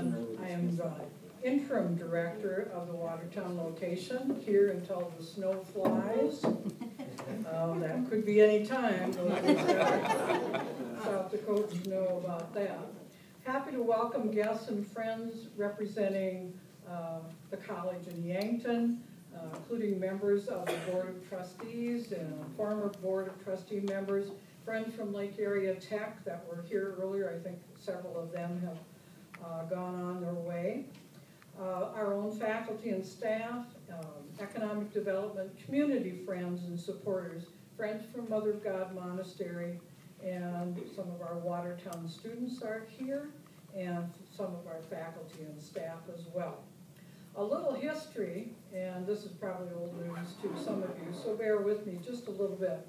and I am the interim director of the Watertown location, here until the snow flies. That could be any time. South Dakotans know about that. Happy to welcome guests and friends representing the college in Yankton, including members of the Board of Trustees and former Board of Trustee members, friends from Lake Area Tech that were here earlier. I think several of them have gone on their way. Our own faculty and staff, economic development, community friends and supporters, friends from Mother of God Monastery, and some of our Watertown students are here, and some of our faculty and staff as well. A little history, and this is probably old news to some of you, so bear with me just a little bit.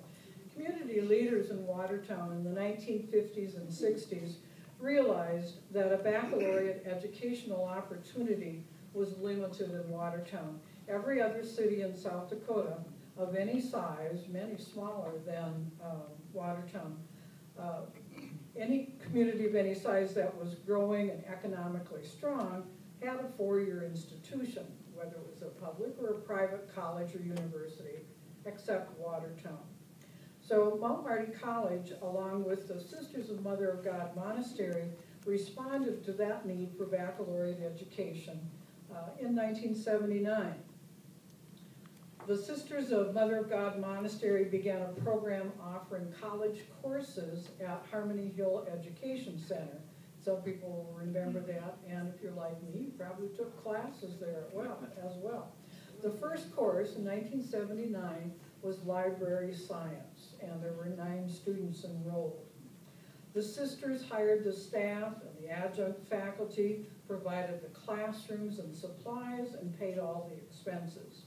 Community leaders in Watertown in the 1950s and 60s realized that a baccalaureate educational opportunity was limited in Watertown. Every other city in South Dakota of any size, many smaller than Watertown, any community of any size that was growing and economically strong had a four-year institution, whether it was a public or a private college or university, except Watertown. So Mount Marty College, along with the Sisters of Mother of God Monastery, responded to that need for baccalaureate education in 1979. The Sisters of Mother of God Monastery began a program offering college courses at Harmony Hill Education Center. Some people will remember that, and if you're like me, you probably took classes there as well. The first course in 1979 was library science, and there were 9 students enrolled. The sisters hired the staff and the adjunct faculty, provided the classrooms and supplies, and paid all the expenses.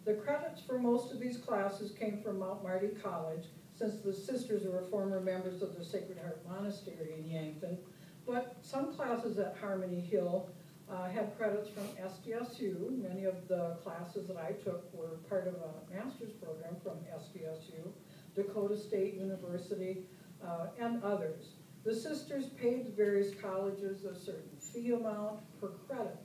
The credits for most of these classes came from Mount Marty College, since the sisters were former members of the Sacred Heart Monastery in Yankton, but some classes at Harmony Hill had credits from SDSU. Many of the classes that I took were part of a master's program from SDSU, Dakota State University, and others. The sisters paid the various colleges a certain fee amount per credit.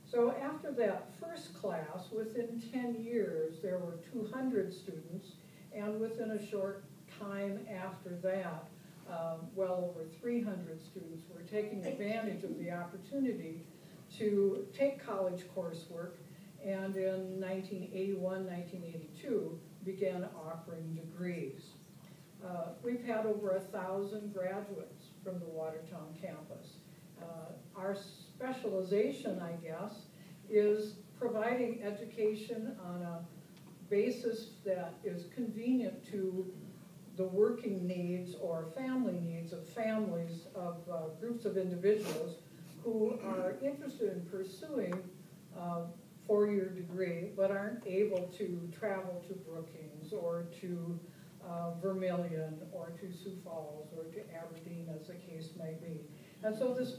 So after that first class, within 10 years, there were 200 students, and within a short time after that, well over 300 students were taking advantage of the opportunity to take college coursework, and in 1981, 1982 began offering degrees. We've had over 1,000 graduates from the Watertown campus. Our specialization, I guess, is providing education on a basis that is convenient to the working needs or family needs of families of groups of individuals who are interested in pursuing a four-year degree but aren't able to travel to Brookings or to Vermilion or to Sioux Falls or to Aberdeen, as the case may be. And so this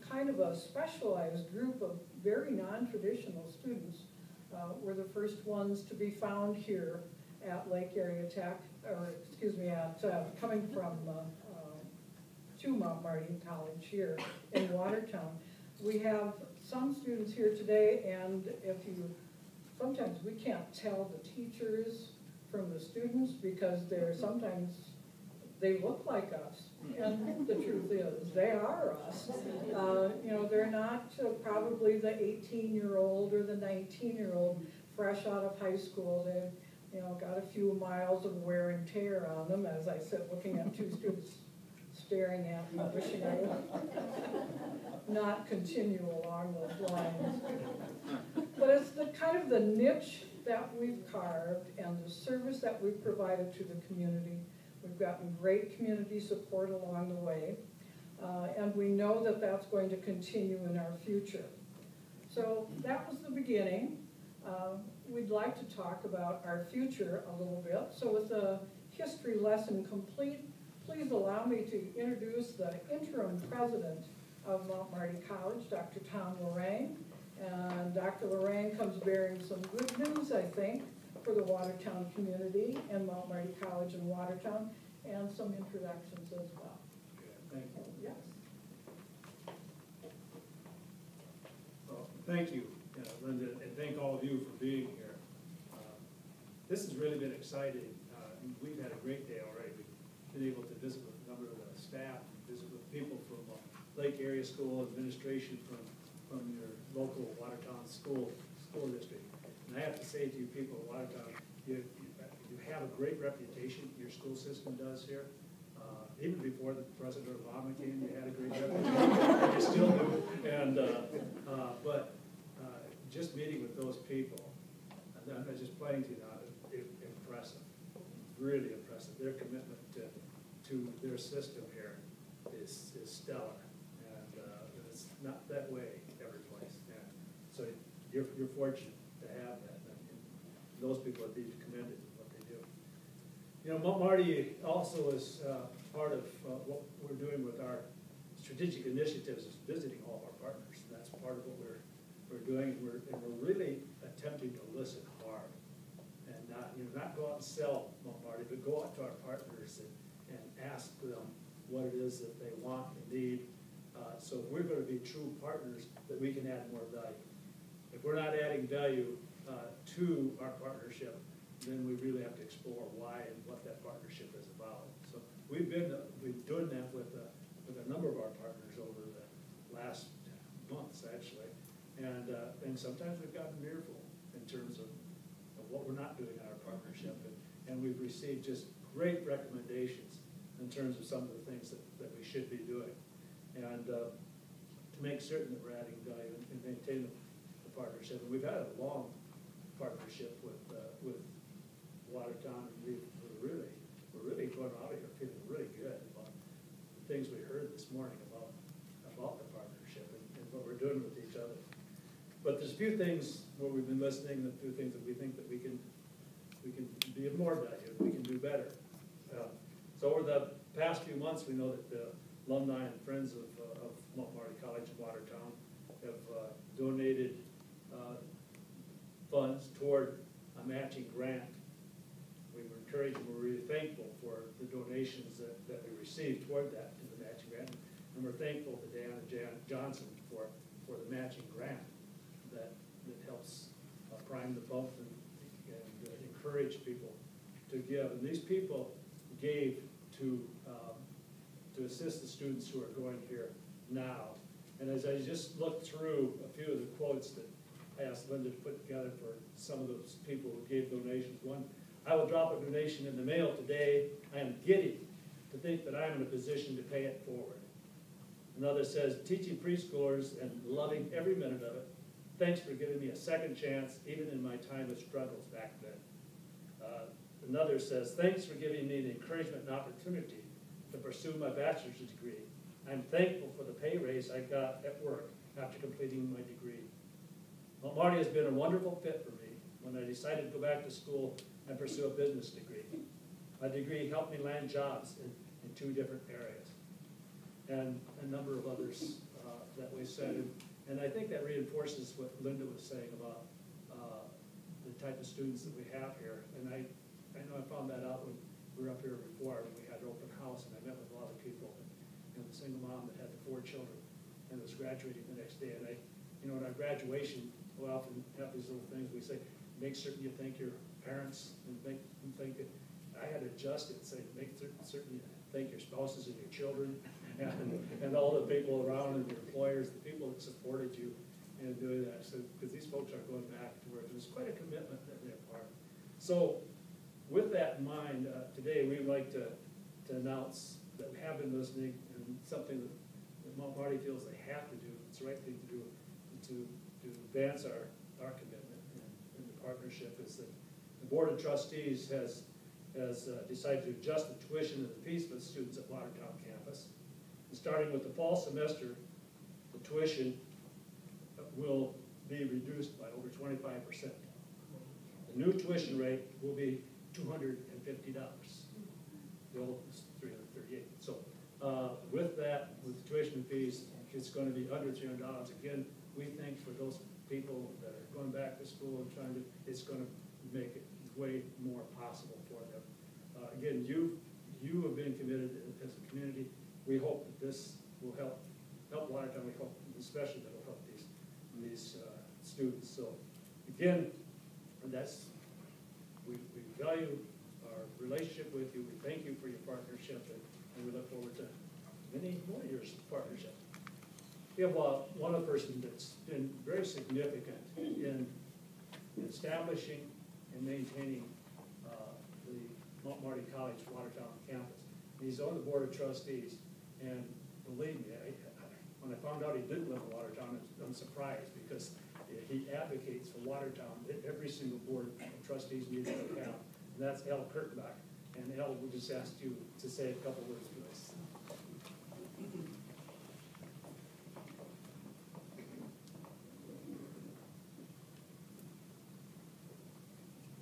kind of a specialized group of very non-traditional students were the first ones to be found here at Lake Area Tech, or excuse me, coming from to Mount Marty College here in Watertown. We have some students here today, and sometimes we can't tell the teachers from the students because they look like us, and the truth is they are us. They're not probably the 18-year-old or the 19-year-old fresh out of high school. They got a few miles of wear and tear on them, as I said, looking at 2 students staring at me, wishing I would not continue along those lines. But it's the kind of the niche that we've carved and the service that we've provided to the community. We've gotten great community support along the way, and we know that that's going to continue in our future. So that was the beginning. We'd like to talk about our future a little bit. So with the history lesson complete, please allow me to introduce the interim president of Mount Marty College, Dr. Tom Lorang. And Dr. Lorang comes bearing some good news, I think, for the Watertown community and Mount Marty College in Watertown, and some introductions as well. Thank you. Yes. thank you, Linda, and thank all of you for being here. This has really been exciting. We've had a great day already. We've been able to visit with a number of the staff, visit with people from Lake Area School, administration from your local Watertown school district. And I have to say to you people of Watertown, you have a great reputation, your school system does here. Even before the President Obama came, you had a great reputation, you still do. And, but just meeting with those people, and I'm just playing to you now, impressive, really impressive. Their commitment to their system here is stellar, and it's not that way every place. And so you're fortunate to have that, and those people are being commended for what they do. You know, Marty also is part of what we're doing with our strategic initiatives is visiting all of our partners. And that's part of what we're doing. And we're really attempting to listen hard and not go out and sell Marty, but go out to our partners and ask them what it is that they want and need. So if we're going to be true partners, that we can add more value. If we're not adding value to our partnership, then we really have to explore why and what that partnership is about. So we've been doing that with a number of our partners over the last months, actually, and sometimes we've gotten an earful in terms of what we're not doing in our partnership, and we've received just great recommendations in terms of some of the things that we should be doing, and to make certain that we're adding value and maintain the partnership. And we've had a long partnership with Watertown, and we're really going out of here feeling really good about the things we heard this morning about the partnership and what we're doing with each other. But there's a few things where we've been listening, a few things that we think that we can be of more value, we can do better. So over the past few months, we know that the alumni and friends of Marty College in Watertown have donated funds toward a matching grant. We were encouraged and we're really thankful for the donations that we received toward that, to the matching grant. And we're thankful to Dan and Jan Johnson for the matching grant that helps prime the pump and encourage people to give. And these people gave to assist the students who are going here now. And as I just looked through a few of the quotes that I asked Linda to put together for some of those people who gave donations. One, I will drop a donation in the mail today. I am giddy to think that I am in a position to pay it forward. Another says, teaching preschoolers and loving every minute of it. Thanks for giving me a second chance, even in my time of struggles back then. Another says, thanks for giving me the encouragement and opportunity to pursue my bachelor's degree. I'm thankful for the pay raise I got at work after completing my degree. Well, Marty has been a wonderful fit for me when I decided to go back to school and pursue a business degree. My degree helped me land jobs in 2 different areas, and a number of others that we said. And I think that reinforces what Linda was saying about the type of students that we have here. And I know I found that out when we were up here before, when we had an open house, and I met with a lot of people, and the single mom that had the 4 children and was graduating the next day. And in our graduation, we often have these little things we say, make certain you thank your parents, and think that I had to adjust it and say, make certain you thank your spouses and your children, and all the people around and your employers, the people that supported you in doing that. So, because these folks are going back to work, there's quite a commitment that they're part of. So, with that in mind, today we'd like to announce that we have been listening, and something that Marty feels they have to do, it's the right thing to do, to advance our commitment and the partnership, is that the Board of Trustees has decided to adjust the tuition and the fees for the students at Watertown campus. And starting with the fall semester, the tuition will be reduced by over 25%. The new tuition rate will be $250. The old was $338. So with that, with the tuition fees, it's going to be under $300. Again, we think for those people that are going back to school and trying to, it's going to make it way more possible for them. Again, you have been committed as a community. We hope that this will help Watertown. We hope especially that it will help these students. So again, we value our relationship with you. We thank you for your partnership, and we look forward to many more years of partnership. We have one other person that's been very significant in establishing and maintaining the Marty College Watertown campus. He's on the board of trustees, and believe me, when I found out he didn't live in Watertown, I'm surprised, because he advocates for Watertown at every single board of trustees meeting we have, and that's Al Kirkbach. And Al, we just asked you to say a couple words to us.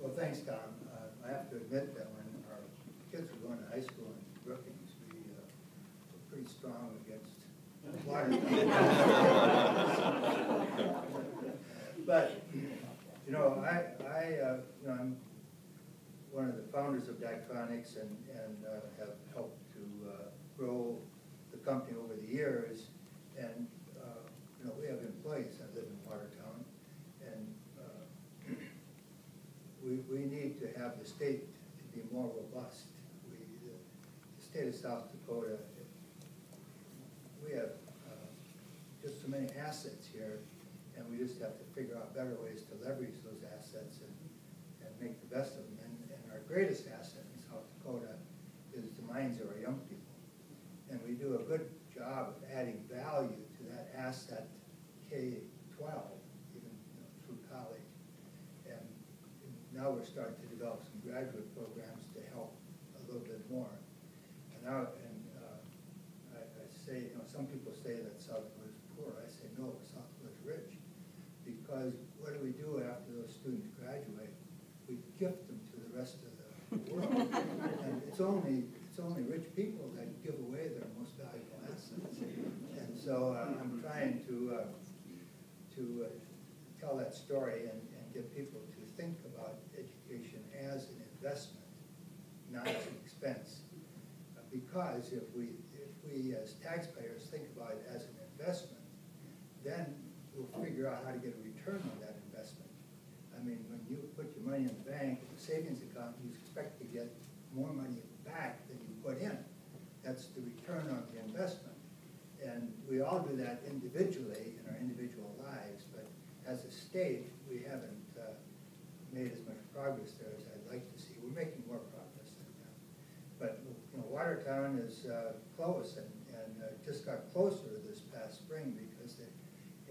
Well, thanks, Tom. I have to admit that when our kids were going to high school in Brookings, we were pretty strong against Watertown. But, you know, I'm one of the founders of Dicronics and have helped to grow the company over the years. And, you know, we have employees that live in Watertown. And we need to have the state to be more robust. The state of South Dakota, we have just so many assets here, and we just have to figure out better ways to leverage those assets and make the best of them. And our greatest asset in South Dakota is the minds of our young people. And we do a good job of adding value to that asset K-12, even through college. And now we're starting to develop some graduate programs to help a little bit more. And I say, you know, some people say that South Dakota is poor. I say, no, South Dakota is rich. Because what do we do after those students graduate? We gift them to the rest of the world. And it's only rich people that give away their most valuable assets. And so I'm trying to tell that story and get people to think about education as an investment, not as an expense. Because if we as taxpayers think about it as an investment, then we'll figure out how to get a return on that investment. I mean, when you put your money in the bank, in a savings account, you expect to get more money back than you put in. That's the return on the investment. And we all do that individually in our individual lives, but as a state, we haven't made as much progress there as I'd like to see. We're making more progress than that. But you know, Watertown is close and just got closer this past spring because they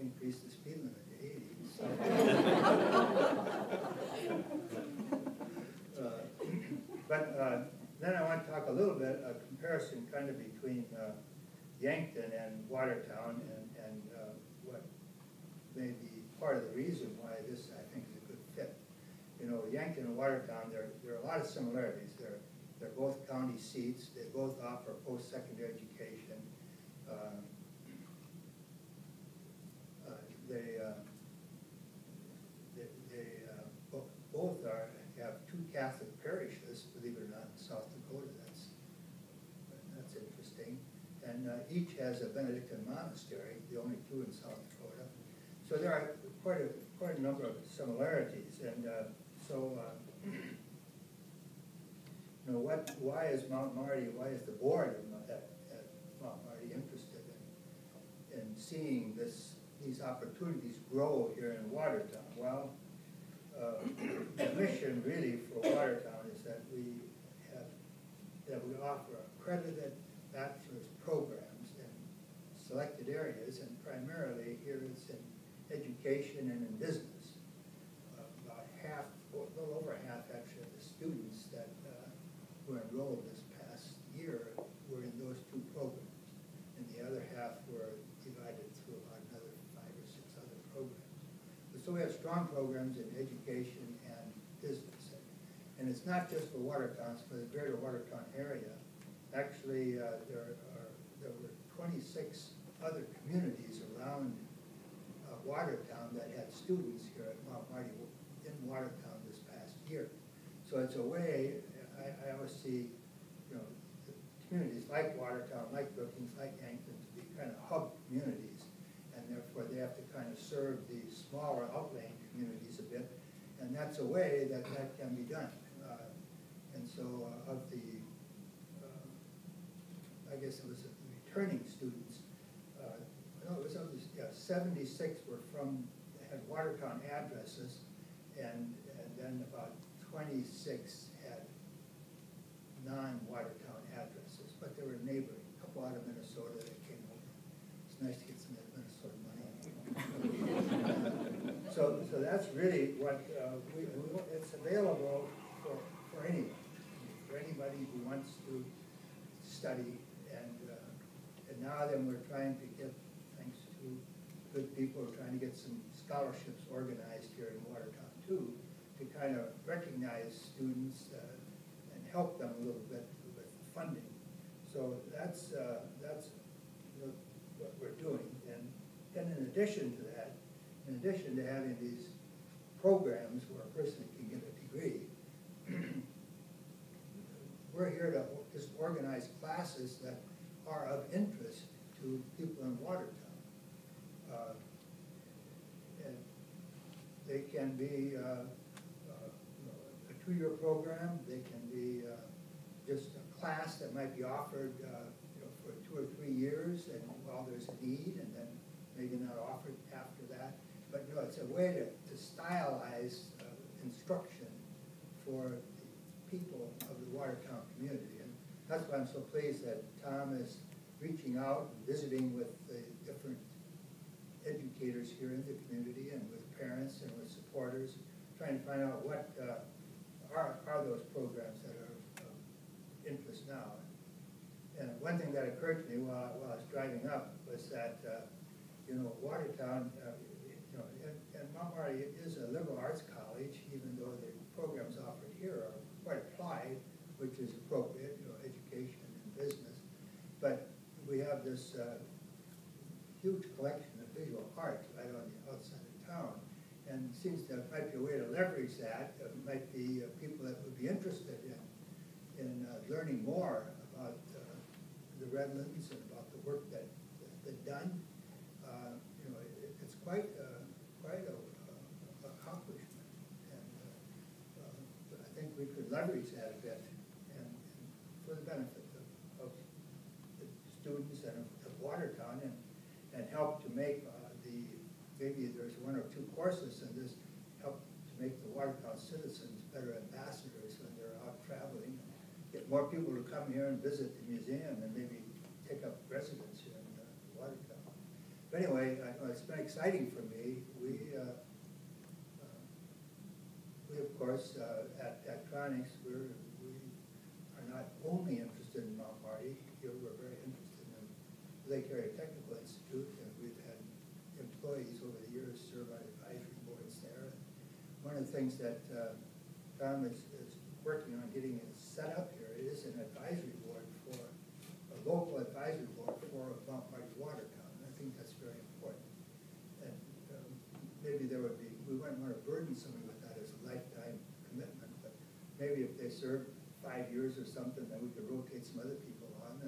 increased the speed limit to 80. So. Then I want to talk a little bit, a comparison kind of between Yankton and Watertown and what may be part of the reason why this, I think, is a good fit. You know, Yankton and Watertown, there are a lot of similarities. They're both county seats. They both offer post-secondary education. Both have two Catholic parishes, believe it or not, in South Dakota. That's interesting. And each has a Benedictine monastery, the only two in South Dakota. So there are quite a number of similarities. And you know, why is Mount Marty, why is the board at Mount Marty interested in seeing these opportunities grow here in Watertown? Well, the mission really for Watertown is that we offer accredited bachelor's programs in selected areas, and primarily here it's in education and in business. About half, a little over half actually, of the students that were enrolled this past year were in those two programs, and the other half were divided through about another 5 or 6 other programs. So we have strong programs in education and business. And it's not just for Watertown, it's for the greater Watertown area. Actually, there were 26 other communities around Watertown that had students here at Mount Marty in Watertown this past year. So it's a way, I always see, you know, communities like Watertown, like Brookings, like Yankton to be kind of hub communities, and therefore they have to kind of of serve the smaller outlying communities a bit, and that's a way that that can be done. And so of the, I guess it was the returning students, no, it was of the, 76 were from, had Watertown addresses, and then about 26 had non-Watertown addresses, but they were neighboring, a couple out of Minnesota that came over. It's nice to get some Minnesota money. So that's really what, it's available for anyone, for anybody who wants to study, and now then we're trying to get, thanks to good people, we're trying to get some scholarships organized here in Watertown too, to kind of recognize students and help them a little bit with funding. So that's what we're doing. And then in addition to that, in addition to having these programs where a person can get a degree, we're here to just organize classes that are of interest to people in Watertown. And they can be a two-year program, they can be just a class that might be offered for 2 or 3 years, and while there's a need, and then maybe not offered after that. But it's a way to stylize instruction for the people of the Watertown community. And that's why I'm so pleased that Tom is reaching out and visiting with the different educators here in the community and with parents and with supporters, trying to find out what are those programs that are of interest now. And one thing that occurred to me while I was driving up was that, Watertown, and Mount Marty is a liberal arts college, even though the programs offered here are quite applied, which is appropriate, education and business. But we have this huge collection of visual arts right on the outside of town, and it seems there might be a way to leverage that. There might be people that would be interested in learning more about the Redlands and about the work that's been done. It's quite a accomplishment, and I think we could leverage that a bit, and for the benefit of the students and of Watertown, and help to make maybe there's 1 or 2 courses in this, help to make the Watertown citizens better ambassadors when they're out traveling, get more people to come here and visit the museum and maybe take up residence here in Watertown. But anyway, it's been exciting for me. We of course, at Tronics, we are not only interested in Mount Marty. Here we're very interested in Lake Area Technical Institute, and we've had employees over the years serve on advisory boards there. One of the things that Tom is working on getting it set up here is an advisory board for a local advisory board for Mount Marty Watertown. And I think that's very important. And maybe there would be, we wouldn't want to burden somebody with that as a lifetime commitment, but maybe if they serve 5 years or something, then we could rotate some other people on.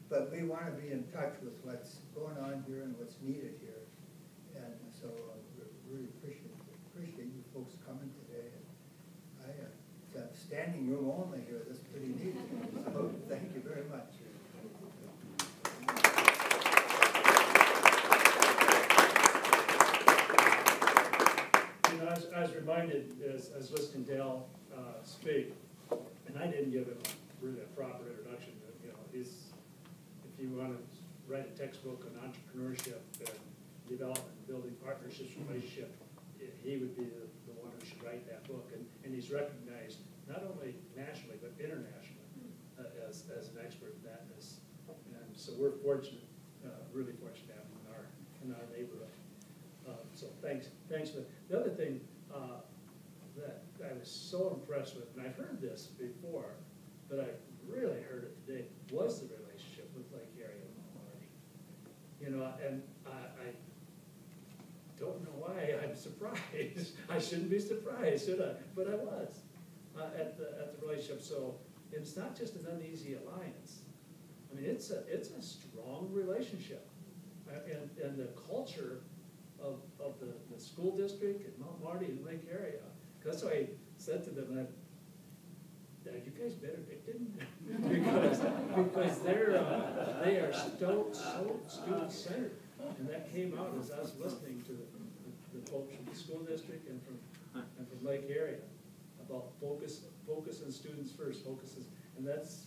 But we want to be in touch with what's going on here and what's needed here. And so we really appreciate you folks coming today. And it's a standing room only here. That's pretty neat. So thank you very much. I was reminded as I was listening to Dale speak, and I didn't give him really a proper introduction. If you want to write a textbook on entrepreneurship and development, building partnerships, relationship, he would be the one who should write that book. And he's recognized not only nationally but internationally as an expert in that. And so we're fortunate, really fortunate to have him in our neighborhood. So thanks for that. The other thing that I was so impressed with, and I've heard this before, but I really heard it today, was the relationship with Lake Area and Mount Marty. And I don't know why I'm surprised. I shouldn't be surprised, should I? But I was at the relationship. So it's not just an uneasy alliance. I mean, it's a strong relationship, and the culture of the school district and Mount Marty and Lake area. That's why I said to them that, you guys better pick them because they are so student centered, and that came out as I was listening to the folks from the school district and from Lake area about focus on students first, and that's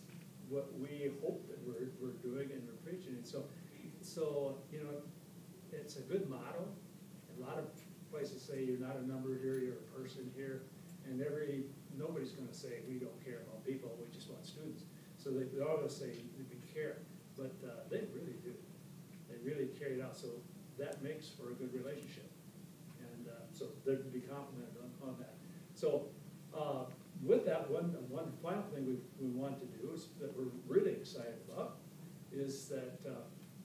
what we hope that we're doing and we're preaching. And so you know, it's a good model. A lot of places say you're not a number here, you're a person here, and nobody's going to say we don't care about people, we just want students. So they always say we care, but they really do. They really carry it out. So that makes for a good relationship, and so they're to be complimented on that. So with that, one final thing we want to do is that we're really excited about is that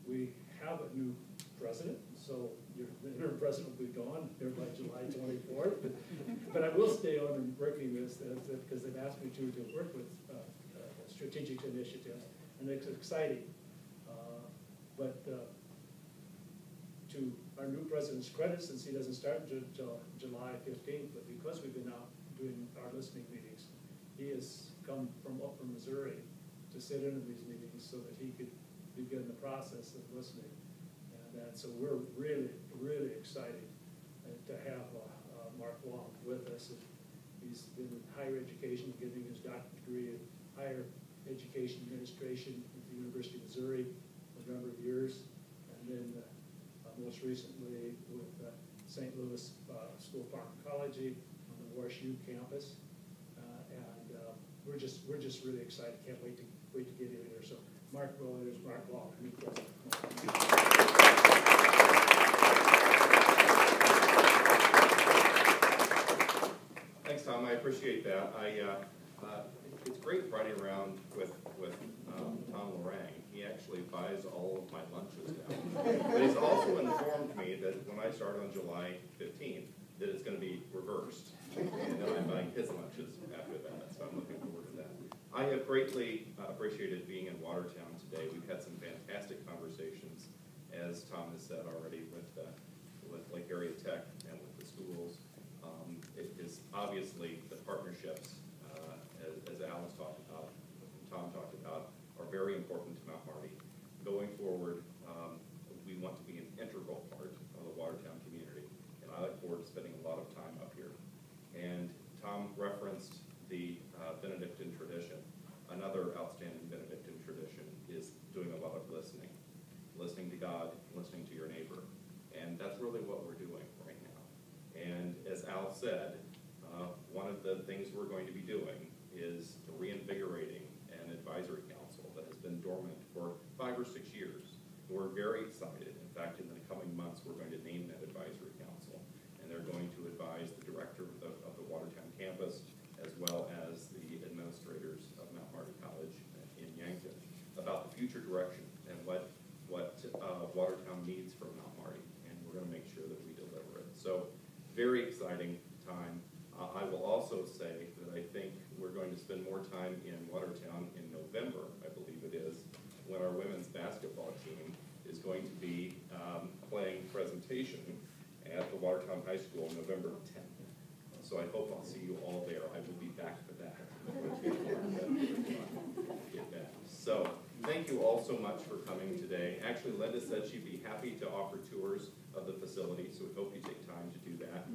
we have a new president. So the interim president will be gone here by July 24th. But I will stay on and working this because they've asked me to work with strategic initiatives, and it's exciting. But to our new president's credit, since he doesn't start until July 15th, but because we've been out doing our listening meetings, he has come from up from Missouri to sit in these meetings so that he could begin the process of listening. And so we're really, really excited to have Mark Long with us. He's been in higher education, getting his doctorate degree in higher education administration at the University of Missouri for a number of years, and then most recently with St. Louis School of Pharmacology on the WashU campus. And we're just really excited. Can't wait to get him here. So Mark Long, new president. Thanks, Tom. I appreciate that. It's great riding around with Tom Lorang. He actually buys all of my lunches now. But he's also informed me that when I start on July 15th, that it's going to be reversed. And then I'm buying his lunches after that. So I'm looking forward to that. I have greatly appreciated being in Watertown today. We've had some fantastic conversations, as Tom has said already, with Lake Area Tech and with the schools. It is obviously the partnerships, as Alan talked about, Tom talked about, are very important to Mount Marty. Going forward, we want to be an integral part of the Watertown community, and I look forward to spending a lot of time up here. And Tom referenced the Benedictine tradition. Another outstanding Benedictine tradition is doing a lot of listening to God, listening to your neighbor, and that's really what we're doing right now. And as Al said, one of the things we're going to be doing is reinvigorating an advisory council that has been dormant for 5 or 6 years. We're very excited. In fact, in the coming months, we're going to name that advisory council, and they're going to advise the director of the Watertown campus, as well as the administrators of Mount Marty College in Yankton, about the future direction and what Watertown needs from Mount Marty, and we're going to make sure that we deliver it. So, very exciting time. I will also say that I think we're going to spend more time in Watertown in November, I believe it is, when our women's basketball team is going to be playing presentation at the Watertown High School November 10th. So I hope I'll see you all there. I will be back for that. So thank you all so much for coming today. Actually, Linda said she'd be happy to offer tours of the facility, so we hope you take time to do that.